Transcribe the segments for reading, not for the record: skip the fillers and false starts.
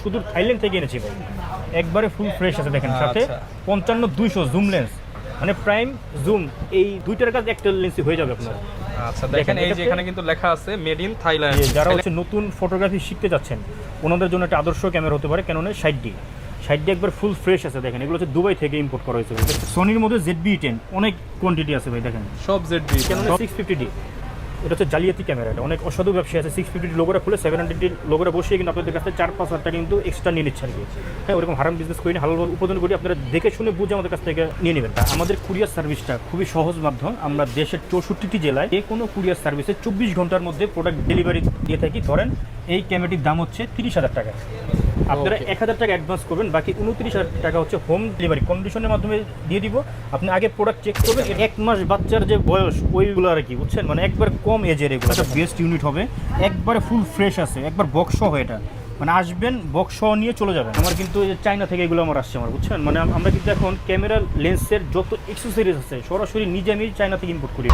শুধু থাইল্যান্ড থেকে এনেছি ভাই, একবারে ফুল ফ্রেশ আছে দেখেন। সাথে 55-200 জুম লেন্স, মানে প্রাইম জুম, এই দুইটার কাজ একটা লেন্সই হয়ে যাবে আপনার। আচ্ছা দেখেন এই যে এখানে কিন্তু লেখা আছে মেড ইন থাইল্যান্ড। যারা হচ্ছে নতুন ফটোগ্রাফি শিখতে যাচ্ছেন ওনাদের জন্য একটা আদর্শ ক্যামেরা হতে পারে ক্যাননের 60D একবার ফুল ফ্রেশ আছে দেখেন। এগুলো হচ্ছে দুবাই থেকে ইম্পোর্ট করা হয়েছে। সনির মধ্যে ZB-10 অনেক কোয়ান্টিটি আছে ভাই দেখেন, সব ZB। ক্যাননের 650D, এটা হচ্ছে জালিয়াতি ক্যামেরা। এটা অনেক অসাধু ব্যবসায়ী আছে 650D লোগোটা খুলে 700D লোগোটা বসিয়ে কিন্তু আপনাদের কাছে 4-5 হাজার টাকা কিন্তু এক্সট্রা নিয়ে নিচ্ছে আর কি। হ্যাঁ, ওরকম হারাম বিজনেস করি না, হালাল উৎপাদন করি। আপনারা দেখে শুনে বুঝে আমাদের কাছ থেকে নিয়ে নেবেন। আমাদের কুরিয়ার সার্ভিসটা খুবই সহজ মাধ্যম। আমরা দেশের 64টি জেলায় যে কোনো কুরিয়ার সার্ভিসে 24 ঘন্টার মধ্যে প্রোডাক্ট ডেলিভারি দিয়ে থাকি। ধরেন এই ক্যামেরাটির দাম হচ্ছে 30,000 টাকা, আপনারা 1,000 টাকা অ্যাডভান্স করবেন, বাকি 29,000 টাকা হচ্ছে হোম ডেলিভারি কন্ডিশনের মাধ্যমে দিয়ে দিব। আপনি আগে প্রোডাক্ট চেক করবেন। 1 মাস বাচ্চার যে বয়স ওইগুলো আর কি, বুঝছেন, মানে একবার কম এজের। এগুলো একটা বেস্ট ইউনিট হবে, একবারে ফুল ফ্রেশ আছে, একবার বক্স সহ। এটা মানে আসবেন বক্স সহ নিয়ে চলে যাবেন। আমার কিন্তু চায়না থেকে এগুলো আমার আসছে আমার, বুঝছেন, মানে আমরা কিন্তু এখন ক্যামেরা লেন্সের যত অ্যাক্সেসরিজ আছে সরাসরি নিজে আমি চায়না থেকে ইম্পোর্ট করি।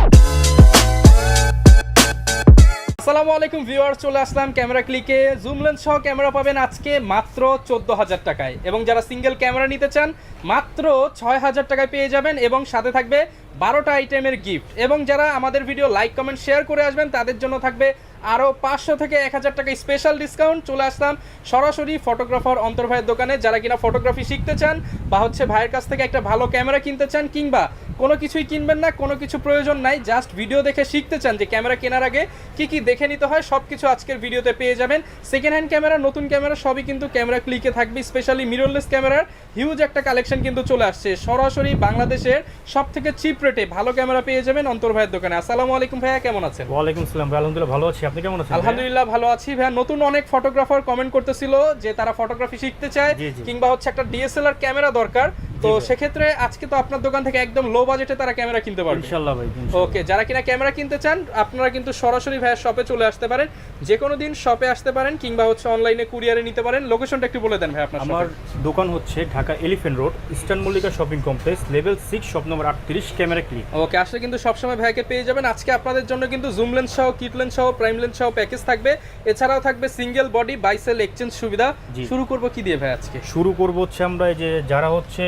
আসসালামু আলাইকুম ভিউয়ার্স, চলে আসলাম ক্যামেরা ক্লিকে। জুম লেন্স সহ ক্যামেরা পাবেন আজকে মাত্র 14,000 টাকায়, এবং যারা সিঙ্গেল ক্যামেরা নিতে চান মাত্র 6,000 টাকায় পেয়ে যাবেন, এবং সাথে থাকবে 12টা আইটেমের গিফট। এবং যারা আমাদের ভিডিও লাইক কমেন্ট শেয়ার করে আসবেন তাদের জন্য থাকবে আরও 500 থেকে 1,000 টাকা স্পেশাল ডিসকাউন্ট। চলে আসলাম সরাসরি ফটোগ্রাফার অন্তর ভাইয়ের দোকানে। যারা কিনা ফটোগ্রাফি শিখতে চান বা হচ্ছে ভাইয়ের কাছ থেকে একটা ভালো ক্যামেরা কিনতে চান, কিংবা কোনো কিছুই কিনবেন না, কোনো কিছু প্রয়োজন নাই, জাস্ট ভিডিও দেখে শিখতে চান যে ক্যামেরা কেনার আগে কি কি দেখে নিতে হয়, সব কিছু আজকের ভিডিওতে পেয়ে যাবেন। সেকেন্ড হ্যান্ড ক্যামেরা, নতুন ক্যামেরা সবই কিন্তু ক্যামেরা ক্লিকে থাকবে। স্পেশালি মিররলেস ক্যামেরার হিউজ একটা কালেকশন কিন্তু চলে আসছে। সরাসরি বাংলাদেশের সব থেকে চিপ রেটে ভালো ক্যামেরা পেয়ে যাবেন অন্তর ভাইয়ের দোকানে। আসসালামু আলাইকুম ভাইয়া, কেমন আছেন? ওয়ালাইকুম আসসালাম ভাই, আলহামদুলিল্লাহ ভালো আছি। আপনি কেমন আছেন? আলহামদুলিল্লাহ ভালো আছি ভাইয়া। নতুন অনেক ফটোগ্রাফার কমেন্ট করতেছিল যে তারা ফটোগ্রাফি শিখতে চায়, কিংবা হচ্ছে একটা DSLR ক্যামেরা দরকার। তো সেক্ষেত্রে আজকে তো আপনার দোকান থেকে একদম লো বাজেটে তারা ক্যামেরা কিনতে পারবে ইনশাআল্লাহ ভাই। ওকে, যারা কিনা ক্যামেরা কিনতে চান আপনারা কিন্তু সরাসরি ভাইয়ের শপে চলে আসতে পারেন। যে কোনো দিন শপে আসতে পারেন, কিংবা হচ্ছে অনলাইনে কুরিয়ারে নিতে পারেন। লোকেশনটা একটু বলে দেন ভাই আপনার। আমার দোকান হচ্ছে Dhaka Elephant Road, Eastern Mallika shopping complex, level 6, shop number 38, camera click. Okay, আসলে কিন্তু সবসময় ভাইকে পেয়ে যাবেন। আজকে আপনাদের জন্য কিন্তু জুম লেন্স সহ, কিট লেন্স সহ, প্রাইম লেন্স সহ প্যাকেজ থাকবে। এছাড়াও থাকবে সিঙ্গেল বডি বাইসেল এক্সচেঞ্জ সুবিধা। শুরু করব কি দিয়ে ভাই আজকে? শুরু করব হচ্ছে আমরা এই যে যারা হচ্ছে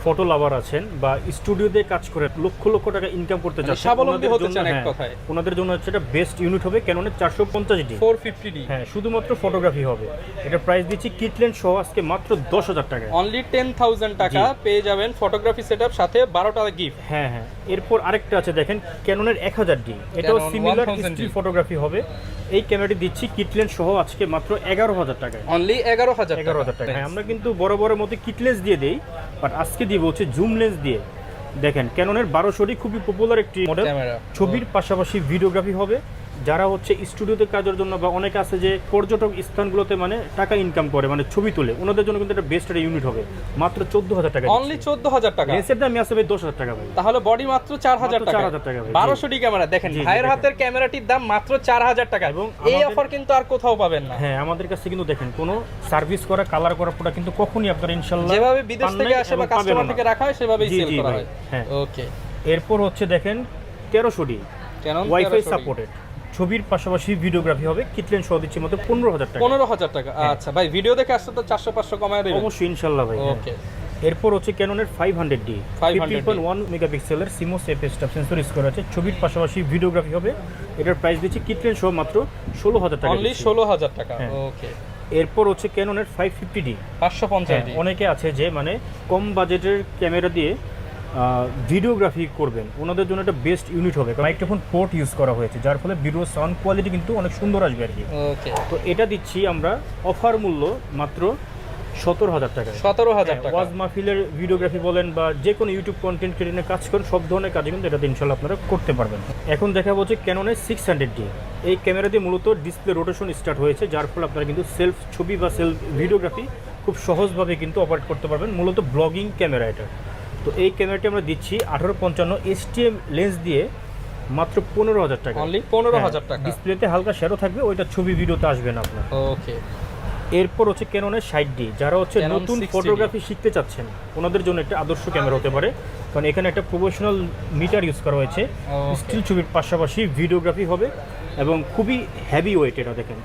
ফটো লাভার আছেন বা স্টুডিওতে কাজ করে লক্ষ লক্ষ টাকা ইনকাম করতে চাচ্ছেন, স্বাবলম্বী হতে চান এক কথায়, ওনাদের জন্য হচ্ছে এটা বেস্ট ইউনিট হবে ক্যাননের 450D 450D। হ্যাঁ, শুধুমাত্র ফটোগ্রাফি হবে। এটা প্রাইস দিচ্ছি কিট লেন্স সহ আজকে মাত্র 10,000 টাকা। অনলি 10,000 টাকা পেয়ে যাবেন ফটোগ্রাফি সেটআপ সাথে 12টা গিফট। হ্যাঁ হ্যাঁ, এরপর আরেকটা আছে দেখেন ক্যাননের 1000D, এটাও সিমিলার স্টিল ফটোগ্রাফি হবে। এই ক্যামেরাটি দিচ্ছি কিট লেন্স সহ আজকে মাত্র 11,000 টাকায়। অনলি 11,000 টাকা। হ্যাঁ, আমরা কিন্তু বড় বড় মতো কিট লেন্স দিয়ে দেই, বাট আজকে দিব হচ্ছে জুম লেন্স দিয়ে। দেখেন ক্যাননের 1200D খুবই পপুলার একটি মডেল। ছবির পাশাপাশি ভিডিওগ্রাফি হবে। যারা হচ্ছে স্টুডিওতে কাজের জন্য বা অনেকে আছে যে পর্যটক স্থানগুলোতে মানে টাকা ইনকাম করে, মানে ছবি তোলে, ওনাদের জন্য কিন্তু এটা বেস্ট একটা ইউনিট হবে মাত্র 14,000 টাকা। অনলি 14,000 টাকা। লেন্সের দাম আছে ভাই 10,000 টাকা ভাই। তাহলে বডি মাত্র 4,000 টাকা। 4,000 টাকা ভাই। 1200D ক্যামেরা দেখেন, ভাইয়ের হাতের ক্যামেরাটির দাম মাত্র 4,000 টাকা, এবং এই অফার কিন্তু আর কোথাও পাবেন না। হ্যাঁ, আমাদের কাছে কিন্তু দেখেন কোনো সার্ভিস করা, কালার করা প্রোডাক্ট কিন্তু কখনই আপনারা ইনশাআল্লাহ যেভাবে বিদেশ থেকে আসে বা কাস্টমার থেকে রাখা হয় সেভাবেই সেল করা হয়। হ্যাঁ, ওকে। এরপর হচ্ছে দেখেন 1300D ওয়াইফাই সাপোর্টেড, ছবির পাশাপাশি ভিডিওগ্রাফি হবে। কিট লেন্স সহ দিচ্ছি মতো 15,000 টাকা। 15,000 টাকা। আচ্ছা ভাই, ভিডিও দেখে আসলে তো 400-500 কমায় দেবেন অবশ্যই ইনশাআল্লাহ ভাই। ওকে। এরপর হচ্ছে ক্যাননের 500D 15.1 মেগাপিক্সেলের CMOS FS staff sensor score আছে। ছবির পাশাপাশি ভিডিওগ্রাফি হবে। এটার প্রাইস দিচ্ছি কিট লেন্স সহ মাত্র 16,000 টাকা। অনলি 16,000 টাকা। ওকে। এরপর হচ্ছে ক্যাননের 550D 550D। অনেকে আছে যে মানে কম বাজেটের ক্যামেরা দিয়ে ভিডিওগ্রাফি করবেন, ওনাদের জন্য একটা বেস্ট ইউনিট হবে। মাইক্রোফোন পোর্ট ইউজ করা হয়েছে, যার ফলে ভিডিও সাউন্ড কোয়ালিটি কিন্তু অনেক সুন্দর আসবে আর কি। ওকে। তো এটা দিচ্ছি আমরা অফার মূল্য মাত্র 17,000 টাকা। 17,000 টাকা। ওয়াজ মাহফিলের ভিডিওগ্রাফি বলেন বা যে কোনো ইউটিউব কন্টেন্ট ক্রিয়েশনে কাজ করেন, সব ধরনের কাজ কিন্তু এটাতে ইনশাআল্লাহ আপনারা করতে পারবেন। এখন দেখা হচ্ছে ক্যাননের 600D। এই ক্যামেরা দিয়ে মূলত ডিসপ্লে রোটেশন স্টার্ট হয়েছে, যার ফলে আপনারা কিন্তু সেলফ ছবি বা সেলফ ভিডিওগ্রাফি খুব সহজভাবে কিন্তু অপারেট করতে পারবেন। মূলত ব্লগিং ক্যামেরা এটা। তো এই ক্যামেরাটি আমরা দিচ্ছি 1855 STM লেন্স দিয়ে মাত্র 15,000 টাকা। অনলি 15,000 টাকা। ডিসপ্লেতে হালকা শ্যাডো থাকবে, ওইটা ছবি ভিডিওতে আসবে না আপনার। ওকে। এরপর হচ্ছে ক্যাননের 60D, যারা হচ্ছে নতুন ফটোগ্রাফি শিখতে চাচ্ছেন ওনাদের জন্য একটা আদর্শ ক্যামেরা হতে পারে, কারণ এখানে একটা প্রফেশনাল মিটার ইউজ করা হয়েছে। স্টিল ছবির পাশাপাশি ভিডিওগ্রাফি হবে এবং খুবই হেভি ওয়েট এটা দেখেন।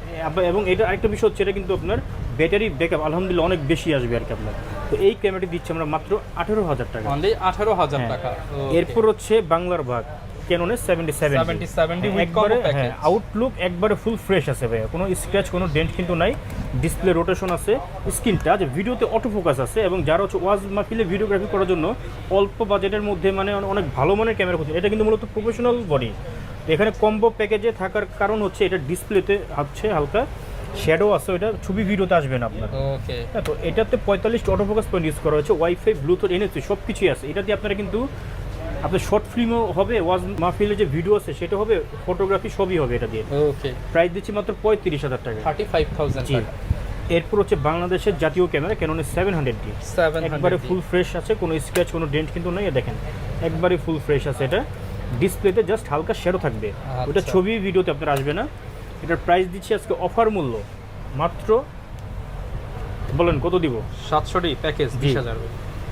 এবং এটা আরেকটা বিষয় হচ্ছে এটা কিন্তু আপনার ব্যাটারি ব্যাকআপ আলহামদুলিল্লাহ অনেক বেশি আসবে আর কি আপনার। তো এই ক্যামেরাটি দিচ্ছি আমরা মাত্র 18,000 টাকা। অনলি 18,000 হ্যাঁ। টাকা। এরপর হচ্ছে বাংলার ভাগ ক্যাননের 7070 উইথ কম্বো প্যাকেজ। হ্যাঁ, আউটলুক একবারে ফুল ফ্রেশ আছে ভাইয়া, কোনো স্ক্র্যাচ কোনো ডেন্ট কিন্তু নাই। ডিসপ্লে রোটেশন আছে, স্ক্রিন টাচ, ভিডিওতে অটো ফোকাস আছে, এবং যারা হচ্ছে ওয়াজ মাহফিলে ভিডিওগ্রাফি করার জন্য অল্প বাজেটের মধ্যে মানে অনেক ভালো মানের ক্যামেরা খুঁজছে, এটা কিন্তু মূলত প্রফেশনাল বডি। এখানে কম্বো প্যাকেজে থাকার কারণ হচ্ছে এটা ডিসপ্লেতে হচ্ছে হালকা শ্যাডো আছে, ওটা ছবি ভিডিওতে আসবে না আপনার। ওকে। হ্যাঁ, তো এটাতে 45টা অটো ফোকাস পয়েন্ট ইউজ করা হয়েছে, ওয়াইফাই, ব্লুটুথ, এনএফসি সব কিছুই আছে। এটা দিয়ে আপনারা কিন্তু আপনার শর্ট ফিল্মও হবে, ওয়াজ মাহফিলে যে ভিডিও আছে সেটা হবে, ফটোগ্রাফি সবই হবে এটা দিয়ে। ওকে। প্রাইস দিচ্ছি মাত্র 35,000 টাকা। 35,000 জি। টাকা। এরপর হচ্ছে বাংলাদেশের জাতীয় ক্যামেরা ক্যাননের 700D, 700D একবারে ফুল ফ্রেশ আছে, কোনো স্ক্র্যাচ কোনো ডেন্ট কিন্তু নেই। দেখেন একবারে ফুল ফ্রেশ আছে, এটা ডিসপ্লেতে জাস্ট হালকা শ্যাডো থাকবে, ওটা ছবি ভিডিওতে আপনার আসবে না। এটার প্রাইস দিচ্ছি আজকে অফার মূল্য মাত্র, বলেন কত দিব? 700D package 20,000।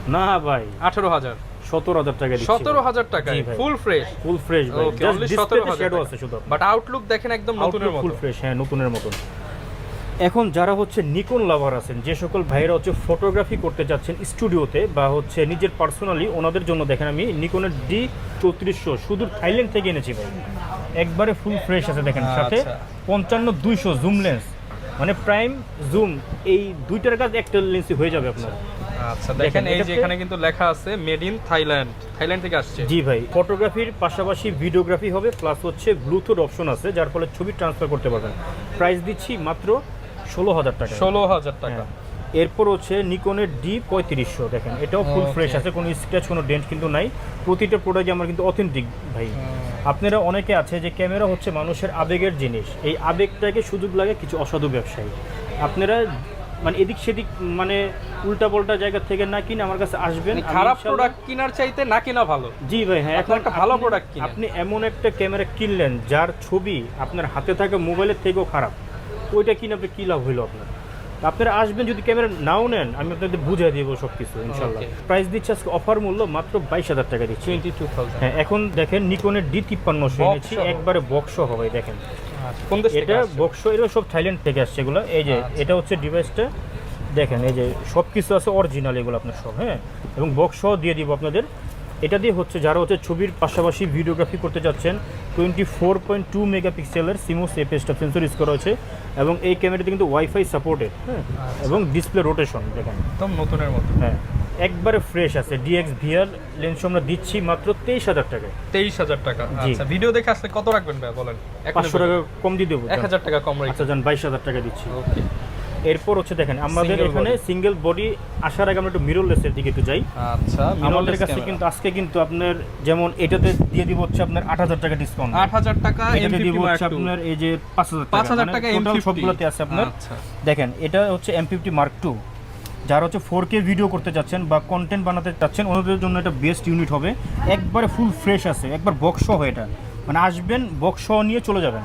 না ভাই, 18,000, 17,000 টাকা দিচ্ছি। 17,000 টাকায় জি ভাই। Full fresh. ফুল ফ্রেশ ভাই, Okay, জাস্ট only ডিসপ্লেতে 17,000 শ্যাডো টাকা। আছে শুধু। বাট আউটলুক দেখেন একদম নতুনের মতো। ফুল ফ্রেশ, হ্যাঁ নতুনের মতন। এখন যারা হচ্ছে নিকন লাভার আছেন, যে সকল ভাইরা হচ্ছে ফটোগ্রাফি করতে যাচ্ছেন স্টুডিওতে বা হচ্ছে নিজের পার্সোনালি, ওনাদের জন্য দেখেন আমি নিকনের D3400 সুদূর থাইল্যান্ড থেকে এনেছি ভাই, একবারে ফুল ফ্রেশ আছে। দেখেন সাথে আচ্ছা। 55-200 জুম লেন্স, মানে প্রাইম জুম, এই দুইটার কাজ একটা লেন্সই হয়ে যাবে আপনার। আচ্ছা দেখেন এই যে এটাতে- এখানে কিন্তু লেখা আছে মেড ইন থাইল্যান্ড, থাইল্যান্ড থেকে আসছে। জি ভাই, ফটোগ্রাফির পাশাপাশি ভিডিওগ্রাফি হবে, প্লাস হচ্ছে ব্লুটুথ অপশন আছে, যার ফলে ছবি ট্রান্সফার করতে পারবেন। প্রাইস দিচ্ছি মাত্র 16,000 টাকা। 16,000 টাকা। হ্যাঁ। এরপর হচ্ছে নিকনের D3500, দেখেন এটাও ফুল Okay. ফ্রেশ আছে, কোনো স্ক্র্যাচ কোনো ডেন্ট কিন্তু নাই। প্রতিটা প্রোডাক্ট আমার কিন্তু অথেন্টিক ভাই। আপনারা অনেকে আছে যে ক্যামেরা হচ্ছে মানুষের আবেগের জিনিস, এই আবেগটাকে সুযোগ লাগে কিছু অসাধু ব্যবসায়ী। আপনারা মানে এদিক সেদিক মানে উল্টা পাল্টা জায়গা থেকে না কিনে আমার কাছে আসবেন। আমি খারাপ ইনশাল্লাহ- প্রোডাক্ট কেনার চাইতে না কেনা ভালো। জি ভাই, হ্যাঁ আপনার একটা ভালো product কিনেন। আপনি এমন একটা ক্যামেরা কিনলেন যার ছবি আপনার হাতে থাকা মোবাইলের থেকেও খারাপ, ওইটা কিনে আপনি কী লাভ হইলো আপনার? আপনারা আসবেন, যদি ক্যামেরা নাও নেন আমি আপনাদের বুঝিয়ে দিব সব কিছু ইনশাল্লাহ। Okay. প্রাইস দিচ্ছে আজকে অফার মূল্য মাত্র 22,000 টাকা দিচ্ছি। 22,000। হ্যাঁ, এখন দেখেন নিকনের D5300 Box এনেছি, সহ। একবারে বক্স হবে। দেখেন কোন দেশ থেকে এটা আসছে? বক্স, এটা সব থাইল্যান্ড থেকে আসছে এগুলো। এই যে আচ্ছা। এটা হচ্ছে ডিভাইসটা, দেখেন এই যে সব কিছু আছে অরিজিনাল এগুলো আপনার সব। হ্যাঁ, এবং বক্স সহ দিয়ে দিব আপনাদের। এটা দিয়ে হচ্ছে যারা হচ্ছে ছবির পাশাপাশি ভিডিওগ্রাফি করতে যাচ্ছেন, 24.2 মেগাপিক্সেলের সিমোস এপএসটা সেন্সর ইউজ করা হয়েছে, এবং এই ক্যামেরাতে কিন্তু ওয়াইফাই সাপোর্টেড। হ্যাঁ, এবং ডিসপ্লে রোটেশন দেখেন একদম নতুনের মতো। হ্যাঁ, একবারে ফ্রেশ আছে। DXVR লেন্স আমরা দিচ্ছি মাত্র 23,000 টাকায়। 23,000 টাকা। জি। আচ্ছা ভিডিও দেখে আসলে কত রাখবেন ভাই বলেন? 500 টাকা কম দিয়ে দেবো। 1,000 টাকা কম রাখবেন। আচ্ছা যান, 22,000 টাকা দিচ্ছি। ওকে। এরপর হচ্ছে দেখেন আমাদের Single এখানে body। সিঙ্গেল বডি আসার আগে আমরা একটু মিররলেসের দিকে একটু যাই। আচ্ছা আমাদের কাছে কিন্তু আজকে কিন্তু আপনার যেমন এটাতে দিয়ে দিব হচ্ছে আপনার 8,000 টাকা ডিসকাউন্ট। 8,000 টাকা এটাতে দিব M50 হচ্ছে Mark II। আপনার এই যে 5,000 টাকা। 5,000 টাকা টোটাল M50 সবগুলোতে আছে আপনার। আচ্ছা। দেখেন এটা হচ্ছে M50 Mark II, যারা হচ্ছে 4K ভিডিও করতে যাচ্ছেন বা কন্টেন্ট বানাতে চাচ্ছেন ওনাদের জন্য এটা বেস্ট ইউনিট হবে। একবারে ফুল ফ্রেশ আছে, একবার বক্স সহ, এটা মানে আসবেন বক্স সহ নিয়ে চলে যাবেন।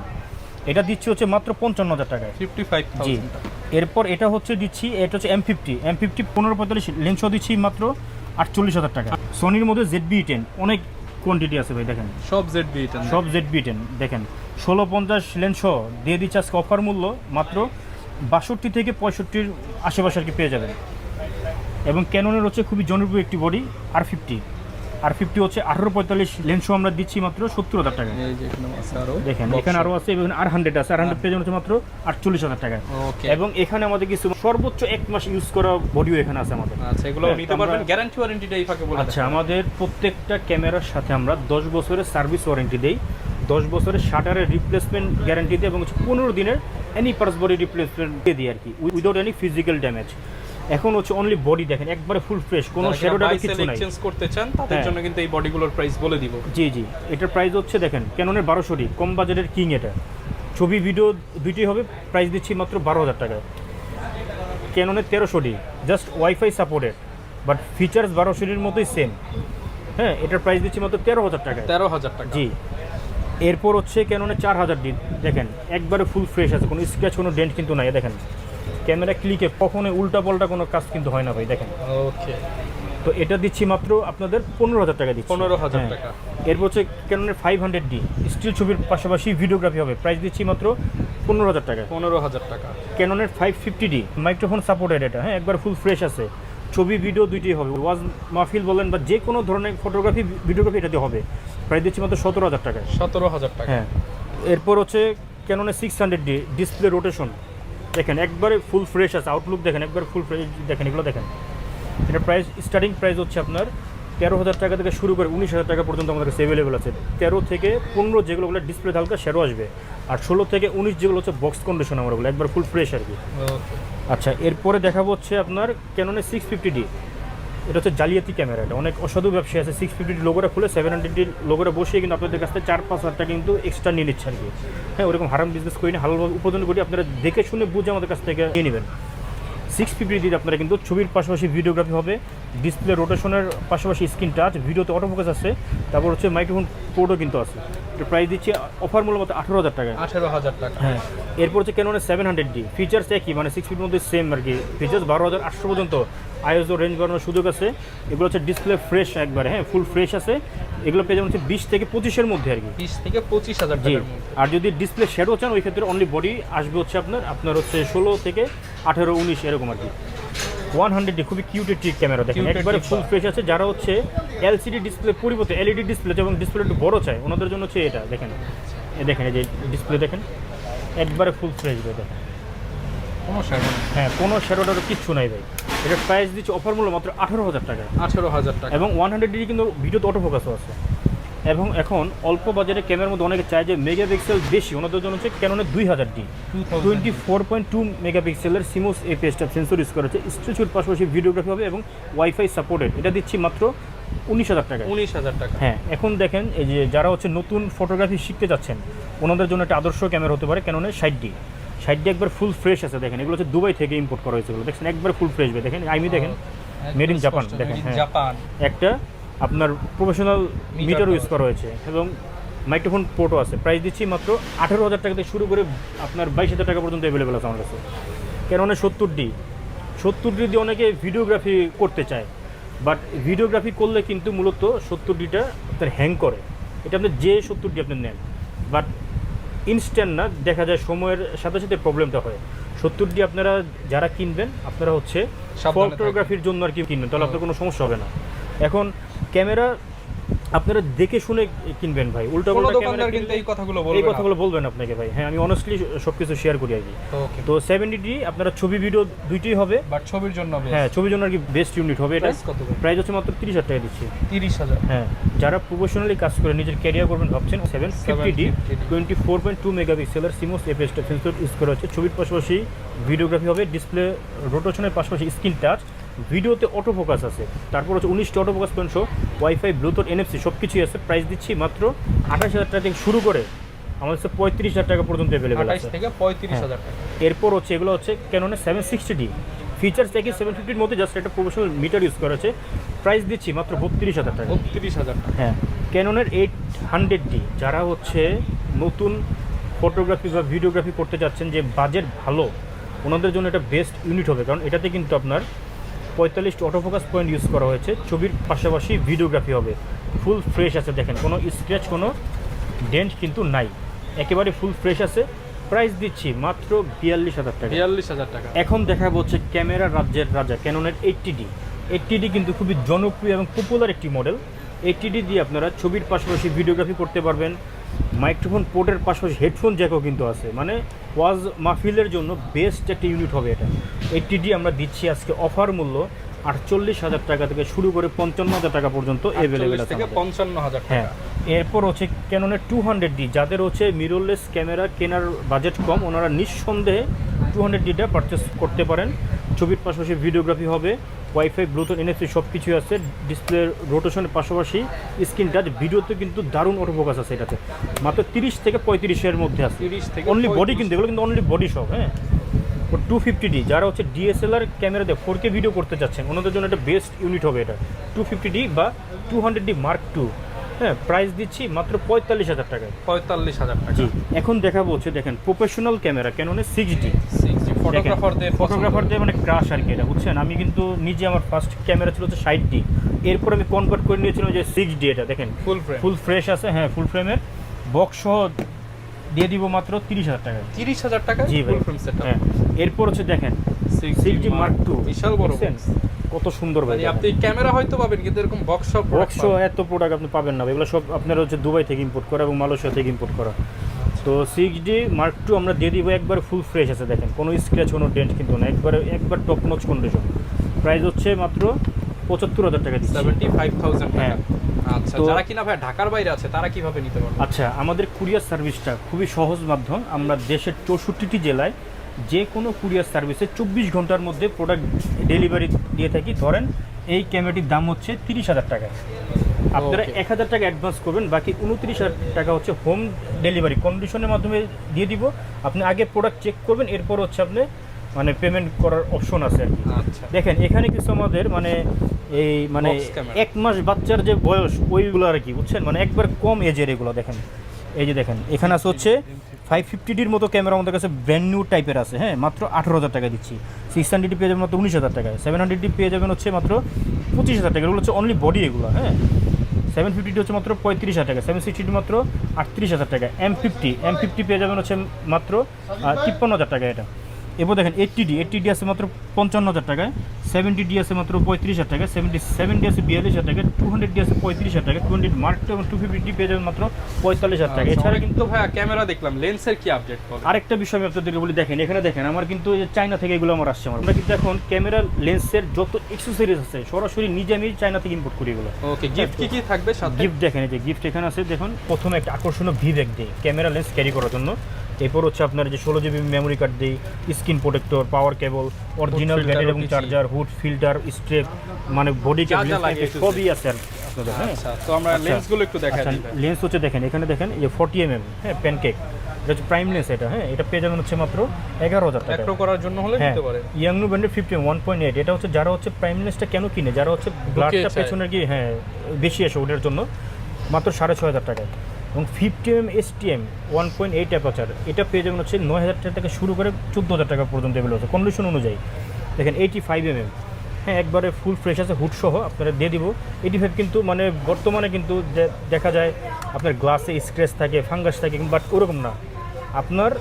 এটা দিচ্ছি হচ্ছে মাত্র 55,000 টাকায়। 55,000 জি। টাকা। এরপর এটা হচ্ছে দিচ্ছি, এটা হচ্ছে M50 1545 লেন্স দিচ্ছি মাত্র 48,000 টাকা। সনির মধ্যে ZB-10 অনেক কোয়ান্টিটি আছে ভাই, দেখেন সব ZB-10 সব ZB-10 দেখেন 1650 লেন্স দিয়ে দিচ্ছে আজকে অফার মূল্য মাত্র 62 থেকে 65 আশেপাশে আর কি পেয়ে যাবেন। এবং ক্যাননের হচ্ছে খুবই জনপ্রিয় একটি বডি R50 হচ্ছে 1845 লেন্স আমরা দিচ্ছি মাত্র 70,000 টাকা। এই যে এখানে আছে আরো। দেখেন এখানে আরো আছে, এবং R100 আছে, R100 পেয়ে যাবেন হচ্ছে মাত্র 48,000 টাকা। ওকে। এবং এখানে আমাদের কিছু সর্বোচ্চ 1 মাস ইউজ করা বডিও এখানে আছে আমাদের। আচ্ছা এগুলো হ্যাঁ, নিতে আমরা- পারবেন, গ্যারান্টি ওয়ারেন্টিটা এই ফাঁকে বলে আচ্ছা, আমাদের প্রত্যেকটা ক্যামেরার সাথে আমরা 10 বছরের সার্ভিস ওয়ারেন্টি দেই, 10 বছরের শাটারের রিপ্লেসমেন্ট গ্যারান্টি দিই, এবং 15 দিনের এনি পার্স বডি রিপ্লেসমেন্ট দিয়ে দিই আর কি, উইদাউট এনি ফিজিক্যাল ড্যামেজ। এখন হচ্ছে অনলি বডি দেখেন একবারে ফুল ফ্রেশ, কোনো শ্যাডো ডাবল কিছু নাই। চেঞ্জ করতে চান তাদের হ্যাঁ। জন্য কিন্তু এই বডিগুলোর প্রাইস বলে দিব। জি জি, এটার প্রাইস হচ্ছে দেখেন ক্যাননের 1200D কম বাজেটের কিং, এটা ছবি ভিডিও দুইটাই হবে। প্রাইস দিচ্ছি মাত্র 12,000 টাকায়। ক্যাননের 1300D just wifi supported, but features 1200Dর মতোই সেম। হ্যাঁ, এটার প্রাইস দিচ্ছি মাত্র 13,000 টাকায়। 13,000 টাকা। জি। এরপর হচ্ছে ক্যাননের 4000D দেখেন একবারে ফুল ফ্রেশ আছে, কোনো স্ক্র্যাচ কোনো ডেন্ট কিন্তু নাই। দেখেন ক্যামেরা ক্লিকে কখনোই উল্টা পাল্টা কোনো কাজ কিন্তু হয় না ভাই, দেখেন। ওকে। তো এটা দিচ্ছি মাত্র আপনাদের 15,000 টাকা দিচ্ছি। 15,000 হ্যাঁ। টাকা। এরপর হচ্ছে ক্যাননের 500D স্টিল ছবির পাশাপাশি ভিডিওগ্রাফি হবে, প্রাইস দিচ্ছি মাত্র 15,000 টাকা। 15,000 টাকা। ক্যাননের 550D মাইক্রোফোন সাপোর্টেড এটা, হ্যাঁ একবার ফুল ফ্রেশ আছে, ছবি ভিডিও দুইটাই হবে, ওয়াজ মাহফিল বলেন বা যে কোনো ধরনের ফটোগ্রাফি ভিডিওগ্রাফি এটাতে হবে। প্রাইস দিচ্ছি মাত্র 17,000 টাকায়। 17,000 টাকা। হ্যাঁ, এরপর হচ্ছে ক্যাননের 600D ডিসপ্লে রোটেশন, দেখেন একবারে ফুল ফ্রেশ আছে, আউটলুক দেখেন একবার ফুল ফ্রেশ, দেখেন এগুলো দেখেন। এটা প্রাইস স্টার্টিং প্রাইস হচ্ছে আপনার 13,000 টাকা থেকে শুরু করে 19,000 টাকা পর্যন্ত আমাদের কাছে অ্যাভেলেবেল আছে। 13 থেকে 15 যেগুলো ডিসপ্লে হালকা সেরও আসবে, আর 16 থেকে 19 যেগুলো হচ্ছে বক্স কন্ডিশন আমার ওগুলো একবার ফুল ফ্রেশ আর কি। আচ্ছা, এরপরে দেখাবো হচ্ছে আপনার ক্যাননের 650D, এটা হচ্ছে জালিয়াতি ক্যামেরা, এটা অনেক অসাধু ব্যবসায়ী আছে 650D লোগোটা খুলে 700D লোগোটা বসিয়ে কিন্তু আপনাদের কাছ থেকে 4-5 টাকা কিন্তু এক্সট্রা নিয়ে নিচ্ছে আর কি। হ্যাঁ, ওরকম হারাম বিজনেস করি না, হালালভাবে উপার্জন করি, আপনারা দেখে শুনে বুঝে আমাদের কাছ থেকে নিয়ে নেবেন। 650D আপনারা কিন্তু ছবির পাশাপাশি ভিডিওগ্রাফি হবে, ডিসপ্লে রোটেশনের পাশাপাশি স্ক্রিন টাচ, ভিডিওতে অটোফোকাস আছে, তারপর হচ্ছে মাইক্রোফোন পোর্টও কিন্তু আছে। এটা প্রাইস দিচ্ছে অফার মূল্য মতো 18,000 টাকা। 18,000 টাকা। হ্যাঁ, এরপর হচ্ছে ক্যাননের 700D ফিচার্স একই, মানে 6 ফিটের মধ্যে সেম আর কি, ফিচার্স 12,800 পর্যন্ত আইএসও রেঞ্জ বাড়ানোর সুযোগ আছে। এগুলো হচ্ছে ডিসপ্লে ফ্রেশ একবারে, হ্যাঁ ফুল ফ্রেশ আছে। এগুলো পেয়ে যাবেন হচ্ছে 20 থেকে 25-এর মধ্যে আর কি, 20 থেকে 25,000 টাকার মধ্যে। আর যদি ডিসপ্লে শ্যাডো চান ওই ক্ষেত্রে অনলি বডি আসবে হচ্ছে আপনার হচ্ছে 16 থেকে 18, 19 এরকম আর কি। 100D খুবই কিউট একটি ক্যামেরা, দেখেন একবারে ফুল ফ্রেশ আছে। যারা হচ্ছে এলসিডি ডিসপ্লে পরিবর্তে এলইডি ডিসপ্লে এবং ডিসপ্লে একটু বড় চায় ওনাদের জন্য হচ্ছে এটা, দেখেন দেখেন এই যে ডিসপ্লে দেখেন একবারে ফুল ফ্রেশ ভাই, দেখেন কোনো শ্যাডো, হ্যাঁ কোনো শ্যাডোটারও কিচ্ছু নাই ভাই। এটার প্রাইস দিচ্ছে অফার মূল্য মাত্র 18,000 টাকা। 18,000 টাকা। এবং 100D কিন্তু ভিডিওতে অটোফোকাসও আছে। এবং এখন অল্প বাজারে ক্যামেরার মধ্যে অনেকে চায় যে মেগাপিক্সেল বেশি, ওনাদের জন্য হচ্ছে ক্যাননের 2000D 24.2 মেগাপিক্সেলের CMOS APS type sensor use করা হচ্ছে, স্ট্রেচুর পাশাপাশি ভিডিওগ্রাফি হবে এবং ওয়াইফাই সাপোর্টেড। এটা দিচ্ছি মাত্র 19,000 টাকা। 19,000 টাকা। হ্যাঁ, এখন দেখেন এই যে যারা হচ্ছে নতুন ফটোগ্রাফি শিখতে যাচ্ছেন ওনাদের জন্য একটা আদর্শ ক্যামেরা হতে পারে ক্যাননের 60D একবার ফুল ফ্রেশ আছে। দেখেন এগুলো হচ্ছে দুবাই থেকে ইম্পোর্ট করা হয়েছে, দেখছেন একবার ফুল ফ্রেশ ভাই, দেখেন আইমি দেখেন মেড ইন জাপান, দেখেন হ্যাঁ জাপান। একটা আপনার প্রফেশনাল মিটার ইউজ করা হয়েছে এবং মাইক্রোফোন পোর্টও আছে। প্রাইস দিচ্ছি মাত্র 18,000 টাকা থেকে শুরু করে আপনার 22,000 টাকা পর্যন্ত অ্যাভেলেবেল আছে আমার কাছে। ক্যাননের 70D দিয়ে অনেকে ভিডিওগ্রাফি করতে চায়, বাট ভিডিওগ্রাফি করলে কিন্তু মূলত 70Dটা আপনার হ্যাং করে। এটা আপনার যে 70D আপনি নেন, বাট ইনস্ট্যান্ট না, দেখা যায় সময়ের সাথে সাথে প্রবলেমটা হয়। 70D আপনারা যারা কিনবেন আপনারা হচ্ছে ফটোগ্রাফির জন্য আর কি কিনবেন, তাহলে আপনার কোনো সমস্যা হবে না। এখন ক্যামেরা আপনারা দেখে শুনে কিনবেন ভাই, উল্টা দোকানদার কিন্তু এই কথাগুলো বলবেন আপনাকে ভাই। হ্যাঁ, আমি অনেস্টলি সব কিছু শেয়ার করি আর কি। তো 70D আপনারা ছবি ভিডিও দুইটাই হবে, বাট ছবির জন্য হ্যাঁ ছবির জন্য আর কি বেস্ট ইউনিট হবে। এটা প্রাইস হচ্ছে মাত্র 30,000 টাকা দিচ্ছি। 30,000। হ্যাঁ, যারা প্রফেশনালি কাজ করে নিজের ক্যারিয়ার করবেন ভাবছেন 750D 24.2 মেগাপিক্সেলের CMOS APS type sensor use করা হচ্ছে, ছবির পাশাপাশি ভিডিওগ্রাফি হবে, ডিসপ্লে রোটেশনের পাশাপাশি স্ক্রিন টাচ, ভিডিওতে অটোফোকাস আছে, তারপর হচ্ছে 19টা অটোফোকাস পয়েন্ট সহ ওয়াইফাই ব্লুটুথ NFC সব কিছুই আছে। প্রাইস দিচ্ছি মাত্র 28,000 টাকা থেকে শুরু করে আমাদের কাছে 35,000 টাকা পর্যন্ত অ্যাভেলেবেল আছে। 28 থেকে 35,000 টাকা। এরপর হচ্ছে এগুলো হচ্ছে ক্যাননের 760D ফিচার্স একই 750-র মধ্যে, জাস্ট একটা প্রফেশনাল মিটার ইউজ করা আছে। প্রাইস দিচ্ছি মাত্র 32,000 টাকা। 32,000 টাকা। হ্যাঁ, ক্যাননের 800D যারা হচ্ছে নতুন ফটোগ্রাফি বা ভিডিওগ্রাফি করতে যাচ্ছেন, যে বাজেট ভালো, ওনাদের জন্য এটা বেস্ট ইউনিট হবে, কারণ এটাতে কিন্তু আপনার 45টা অটোফোকাস পয়েন্ট ইউজ করা হয়েছে, ছবির পাশাপাশি ভিডিওগ্রাফি হবে, ফুল ফ্রেশ আছে, দেখেন কোনো স্ক্র্যাচ কোনো ডেন্ট কিন্তু নাই, একেবারে ফুল ফ্রেশ আছে। প্রাইস দিচ্ছি মাত্র 42,000 টাকা। 42,000 টাকা। এখন দেখাবো হচ্ছে ক্যামেরা রাজ্যের রাজা ক্যাননের 80D কিন্তু খুবই জনপ্রিয় এবং পপুলার একটি মডেল। 80D দিয়ে আপনারা ছবির পাশাপাশি ভিডিওগ্রাফি করতে পারবেন, মাইক্রোফোন পোর্টের পাশাপাশি হেডফোন জ্যাকও কিন্তু আছে, মানে ওয়াজ মাহফিলের জন্য বেস্ট একটা ইউনিট হবে এটা। 80D আমরা দিচ্ছি আজকে অফার মূল্য 48,000 টাকা থেকে শুরু করে 55,000 টাকা পর্যন্ত অ্যাভেলেবেল আছে। 55,000 টাকা। হ্যাঁ, এরপর হচ্ছে ক্যাননের 200D যাদের হচ্ছে মিররলেস ক্যামেরা কেনার বাজেট কম, ওনারা নিঃসন্দেহে 200Dটা পারচেস করতে পারেন। ছবির পাশাপাশি ভিডিওগ্রাফি হবে, ওয়াইফাই ব্লুটুথ NFC সব কিছুই আছে, ডিসপ্লে রোটেশনের পাশাপাশি স্ক্রিন টাচ, ভিডিওতে কিন্তু দারুণ অটোফোকাস আছে। এটাতে মাত্র 30 থেকে 35-এর মধ্যে আছে, 30 থেকে অনলি বডি, কিন্তু এগুলো কিন্তু অনলি বডি সব। হ্যাঁ, 250D যারা হচ্ছে DSLR ক্যামেরাতে 4K ভিডিও করতে যাচ্ছেন ওনাদের জন্য একটা বেস্ট ইউনিট হবে এটা, 250D বা 200D Mark II। হ্যাঁ, প্রাইস দিচ্ছি মাত্র 45,000 টাকায়। 45,000 টাকা। জি, এখন দেখাবো হচ্ছে দেখেন প্রফেশনাল ক্যামেরা ক্যাননের 6D ফটোগ্রাফারদের মানে ক্রাশ আর কি এটা, বুঝছেন। আমি কিন্তু নিজে আমার ফার্স্ট ক্যামেরা ছিল হচ্ছে 60D, এরপর আমি কনভার্ট করে নিয়েছিলাম যে 6D। এটা দেখেন ফুল ফ্রেশ আছে, হ্যাঁ ফুল ফ্রেমের বক্স সহ দিয়ে দিব মাত্র 30,000 টাকায়। 30,000 টাকা জি ভাই। ফুল ফ্রেম সেটআপ। হ্যাঁ, এরপর হচ্ছে দেখেন 6G Mark II, বিশাল বড় দেখছেন? box। কত সুন্দর ভাই। মানে আপনি ক্যামেরা হয়তো পাবেন কিন্তু এরকম বক্স সব বক্স এত প্রোডাক্ট আপনি পাবেন না, এগুলো সব আপনার হচ্ছে দুবাই থেকে ইম্পোর্ট করা এবং মালয়েশিয়া থেকে ইম্পোর্ট করা। তো 6D Mark II আমরা দিয়ে দিব একবার ফুল ফ্রেশ আছে, দেখেন কোনো স্ক্র্যাচ কোনো ডেন্ট কিন্তু না, একবার টপ নচ কন্ডিশন। প্রাইস হচ্ছে মাত্র 75,000 টাকা দিচ্ছি। 75,000 টাকা। হ্যাঁ। আচ্ছা, তো- যারা কিনা ভাই ঢাকার বাইরে আছে তারা কিভাবে নিতে পারবে? আচ্ছা, আমাদের কুরিয়ার সার্ভিসটা খুবই সহজ মাধ্যম। আমরা দেশের 64টি জেলায় যে কোনো কুরিয়ার সার্ভিসে 24 ঘন্টার মধ্যে প্রোডাক্ট ডেলিভারি দিয়ে থাকি। ধরেন এই ক্যামেরাটির দাম হচ্ছে 30,000 টাকা, আপনারা Okay. 1,000 টাকা অ্যাডভান্স করবেন, বাকি 29,000 টাকা হচ্ছে হোম ডেলিভারি কন্ডিশনের মাধ্যমে দিয়ে দিব। আপনি আগে প্রোডাক্ট চেক করবেন, এরপর হচ্ছে আপনি মানে পেমেন্ট করার অপশন আছে আর কি। আচ্ছা, দেখেন এখানে কিছু আমাদের মানে এই মানে Box camera। 1 মাস বাচ্চার যে বয়স ওইগুলো আর কি, বুঝছেন, মানে একবার কম এজের এগুলো। দেখেন এই যে দেখেন এখানে আছে হচ্ছে 550ডির মতো ক্যামেরা আমাদের কাছে ব্র্যান্ড নিউ টাইপের আছে। হ্যাঁ, মাত্র 18,000 টাকা দিচ্ছি। 600ডি পেয়ে যাবেন মাত্র 19,000 টাকায়। 700ডি পেয়ে যাবেন হচ্ছে মাত্র 25,000 টাকা। এগুলো হচ্ছে অনলি বডি এগুলো। হ্যাঁ, 750ডি হচ্ছে মাত্র 35,000 টাকা। 760ডি মাত্র 38,000 টাকা। M50 পেয়ে যাবেন হচ্ছে মাত্র 53,000 টাকা এটা। এবার দেখেন 80ডি আছে মাত্র 55,000 টাকায়। 70ডি আছে মাত্র 35,000 টাকা। 77ডি আছে 42,000 টাকা। 200ডি আছে 35,000 টাকা। 200 Mark II এবং 250ডি পেয়ে যাবেন মাত্র 45,000 টাকা। এছাড়া কিন্তু ভাই ক্যামেরা দেখলাম, লেন্সের কি আপডেট বলেন? আরেকটা বিষয় আমি আপনাদেরকে বলি, দেখেন এখানে দেখেন আমার কিন্তু এই যে চায়না থেকে এগুলো আমার আসছে। আমরা কিন্তু এখন ক্যামেরা লেন্সের যত অ্যাক্সেসরিজ আছে সরাসরি নিজে আমি চায়না থেকে ইম্পোর্ট করি এগুলো। ওকে, গিফট কি কি থাকবে সাথে? গিফট দেখেন, এই যে গিফট এখানে আছে দেখুন। প্রথমে একটা আকর্ষণীয় ভি ব্যাগ দিই ক্যামেরা লেন্স ক্যারি করার জন্য। এরপর হচ্ছে আপনার যে 16GB মেমোরি কার্ড দিই, স্ক্রিন প্রোটেক্টর, পাওয়ার কেবল, অরিজিনাল filter ব্যাটারি ও এবং দিচ্ছি। চার্জার, হুড ফিল্টার, স্ট্রেপ, মানে বডি যা যা ক্যাপ লাগে to Z। সবই আছে আর কি আপনাদের। হ্যাঁ, আচ্ছা, তো আমরা আচ্ছা। লেন্সগুলো একটু দেখাই আচ্ছা, দিই ভাই। লেন্স হচ্ছে দেখেন এখানে দেখেন এই যে 40mm, হ্যাঁ, প্যানকেক, এটা হচ্ছে প্রাইম লেন্স এটা। হ্যাঁ, এটা পেয়ে যাবেন হচ্ছে মাত্র 11,000 টাকা। ম্যাক্রো করার জন্য হলে হ্যাঁ, নিতে পারে। ইয়াংনু ব্র্যান্ডের 1.8, এটা হচ্ছে যারা হচ্ছে প্রাইম লেন্সটা কেন কিনে, যারা হচ্ছে ব্লাডটা চায়। পেছনে গিয়ে হ্যাঁ বেশি আসে ওটার জন্য, মাত্র 6,500 টাকায়। এবং 50mm STM 1.8 অ্যাপারচার, এটা পেয়ে যাবেন হচ্ছে 9,000 টাকা থেকে শুরু করে 14,000 টাকা পর্যন্ত এগুলো আছে কন্ডিশন অনুযায়ী। দেখেন 85mm, হ্যাঁ, একবারে ফুল ফ্রেশ আছে হুড সহ আপনারা দিয়ে দিব। 85 কিন্তু মানে বর্তমানে কিন্তু দেখা যায় আপনার গ্লাসে স্ক্র্যাচ থাকে, ফাঙ্গাস থাকে, বাট ওরকম না, আপনার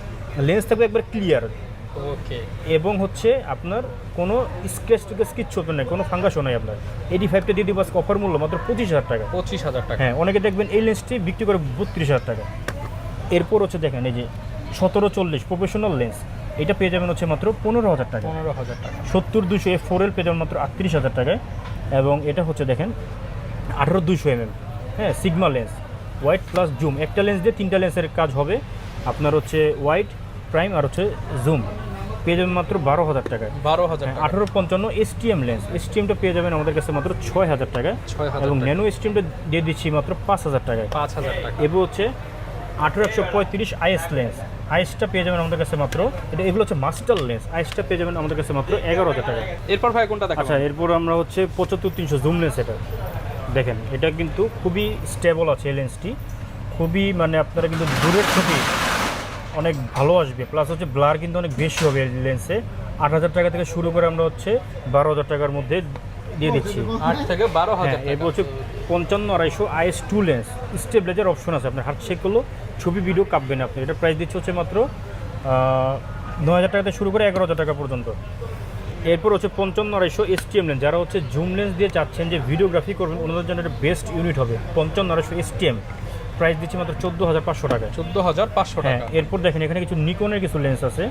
লেন্স থাকবে একবার ক্লিয়ার ওকে, এবং হচ্ছে আপনার কোনো স্ক্র্যাচ টুকেস কিচ্ছু হবে না, কোনো ফাঙ্গাসও নাই আপনার। 85টা দিয়ে দিব আজকে অফার মূল্য মাত্র 25,000 টাকা। 25,000 টাকা। হ্যাঁ, অনেকে দেখবেন এই লেন্সটি বিক্রি করে 32,000 টাকা। এরপর হচ্ছে দেখেন এই যে 1740 প্রফেশনাল লেন্স, এটা পেয়ে যাবেন হচ্ছে মাত্র 15,000 টাকা। 15,000 টাকা। 70-200 f4L পেয়ে যাবেন মাত্র 38,000 টাকায়। এবং এটা হচ্ছে দেখেন 18-200 হ্যাঁ, sigma lens, white plus zoom, একটা লেন্স দিয়ে 3টা লেন্সের কাজ হবে আপনার হচ্ছে হোয়াইট, প্রাইম আর হচ্ছে জুম, পেয়ে যাবেন মাত্র 12,000 টাকায়। 12,000 টাকা। 1855 STM লেন্স, STMটা পেয়ে যাবেন আমাদের কাছে মাত্র 6,000 টাকায়। 6,000 এবং টাকা। ন্যানো STMটা দিয়ে দিচ্ছি মাত্র 5,000 টাকায়। 5,000 টাকা। এবার হচ্ছে 1835 IS লেন্স, আইএসটা পেয়ে যাবেন আমাদের কাছে মাত্র, এটা এগুলো হচ্ছে মাস্টার লেন্স, আইএসটা পেয়ে যাবেন আমাদের কাছে মাত্র 11,000 টাকা। এরপর ভাই কোনটা দেখাবো? আচ্ছা, এরপর আমরা হচ্ছে 75-300 জুম লেন্স, এটা দেখেন এটা কিন্তু খুবই স্টেবল আছে এই লেন্সটি, খুবই মানে আপনারা কিন্তু দূরের ছবি অনেক ভালো আসবে, প্লাস হচ্ছে ব্লার কিন্তু অনেক বেশি হবে এই লেন্সে। 8,000 টাকা থেকে শুরু করে আমরা হচ্ছে 12,000 টাকার মধ্যে দিয়ে দিচ্ছি। 8 থেকে 12,000 হ্যাঁ, এরপর টাকা। হচ্ছে 55-250 IS2 লেন্স, স্টেবিলাইজার অপশন আছে, আপনার হাত শেক করলেও ছবি ভিডিও কাঁপবে না আপনি। এটা প্রাইস দিচ্ছে হচ্ছে মাত্র 9,000 টাকা থেকে শুরু করে 11,000 টাকা পর্যন্ত। এরপর হচ্ছে 55-250 STM লেন্স, যারা হচ্ছে জুম লেন্স দিয়ে চাচ্ছেন যে ভিডিওগ্রাফি করবেন ওনাদের জন্য একটা বেস্ট ইউনিট হবে 55-250 STM, প্রাইস দিচ্ছি মাত্র 14,500 টাকায়। 14,500 হ্যাঁ, টাকা। এরপর দেখেন এখানে কিছু নিকনের কিছু লেন্স আছে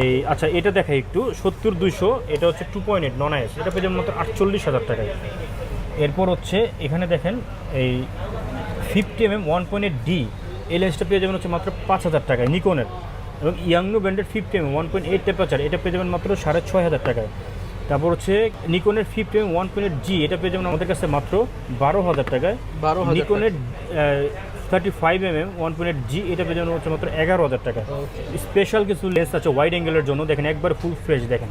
এই। আচ্ছা, এটা দেখাই একটু 70-200, এটা হচ্ছে 2.8 নন আইএস, এটা পেয়ে যাবেন মাত্র 48,000 টাকায়। এরপর হচ্ছে এখানে দেখেন এই 50mm 1.8D, এই লেন্সটা পেয়ে যাবেন হচ্ছে মাত্র 5,000 টাকায় নিকনের। এবং ইয়াংনু ব্র্যান্ডের 50mm 1.8 টেম্পারেচার, এটা পেয়ে যাবেন মাত্র 6,500 টাকায়। তারপর হচ্ছে নিকনের 50mm 1.8G, এটা পেয়ে যাবেন আমাদের কাছে মাত্র 12,000 টাকায়। 12,000 নিকনের 35mm 1.8G, এটা পেয়ে যাবেন হচ্ছে মাত্র 11,000 টাকা। স্পেশাল কিছু লেন্স আছে ওয়াইড অ্যাঙ্গেলের জন্য, দেখেন একবার ফুল ফ্রেশ, দেখেন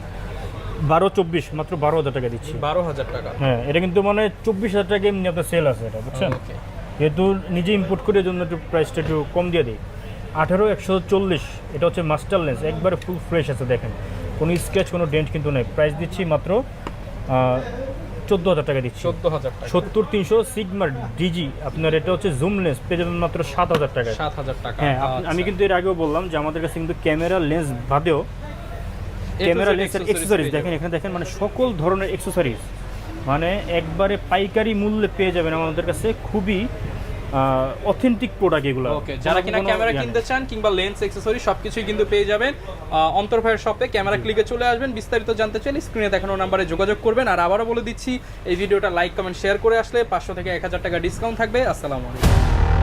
12-24 মাত্র 12,000 টাকা দিচ্ছি। 12,000 টাকা। হ্যাঁ, এটা কিন্তু মানে 24,000 টাকা এমনি আপনার সেল আছে এটা, বুঝছেন, ওকে। যেহেতু নিজে ইম্পোর্ট করে জন্য একটু প্রাইসটা একটু কম দিয়ে দিই। 18-140, এটা হচ্ছে মাস্টার লেন্স, একবারে ফুল ফ্রেশ আছে, দেখেন কোনো স্ক্র্যাচ কোনো ডেন্ট কিন্তু নেই, প্রাইস দিচ্ছি মাত্র 14,000 টাকা দিচ্ছি। 14,000 টাকা। 70-300 সিগমা ডিজি আপনার এটা হচ্ছে জুম লেন্স পেয়ে যাবেন মাত্র 7,000 টাকায়। 7,000 টাকা। হ্যাঁ আমি কিন্তু এর আগেও বললাম যে আমাদের কাছে কিন্তু ক্যামেরা লেন্স বাদেও ক্যামেরা লেন্সের অ্যাক্সেসরিজ দেখেন, এখানে দেখেন মানে সকল ধরনের অ্যাক্সেসরিজ মানে একবারে পাইকারি মূল্যে পেয়ে যাবেন আমাদের কাছে, খুবই অথেন্টিক প্রোডাক্ট এগুলো। ওকে, যারা কিনা ক্যামেরা কিনতে চান কিংবা লেন্স অ্যাকসেসরি সবকিছুই কিন্তু পেয়ে যাবেন অন্তর ভাইয়ের শপে। ক্যামেরা ক্লিকে চলে আসবেন, বিস্তারিত জানতে চাইলে স্ক্রিনে দেখানো নাম্বারে যোগাযোগ করবেন। আর আবারও বলে দিচ্ছি, এই ভিডিওটা লাইক কমেন্ট শেয়ার করে আসলে 500 থেকে 1000 টাকা ডিসকাউন্ট থাকবে। আসসালামু আলাইকুম।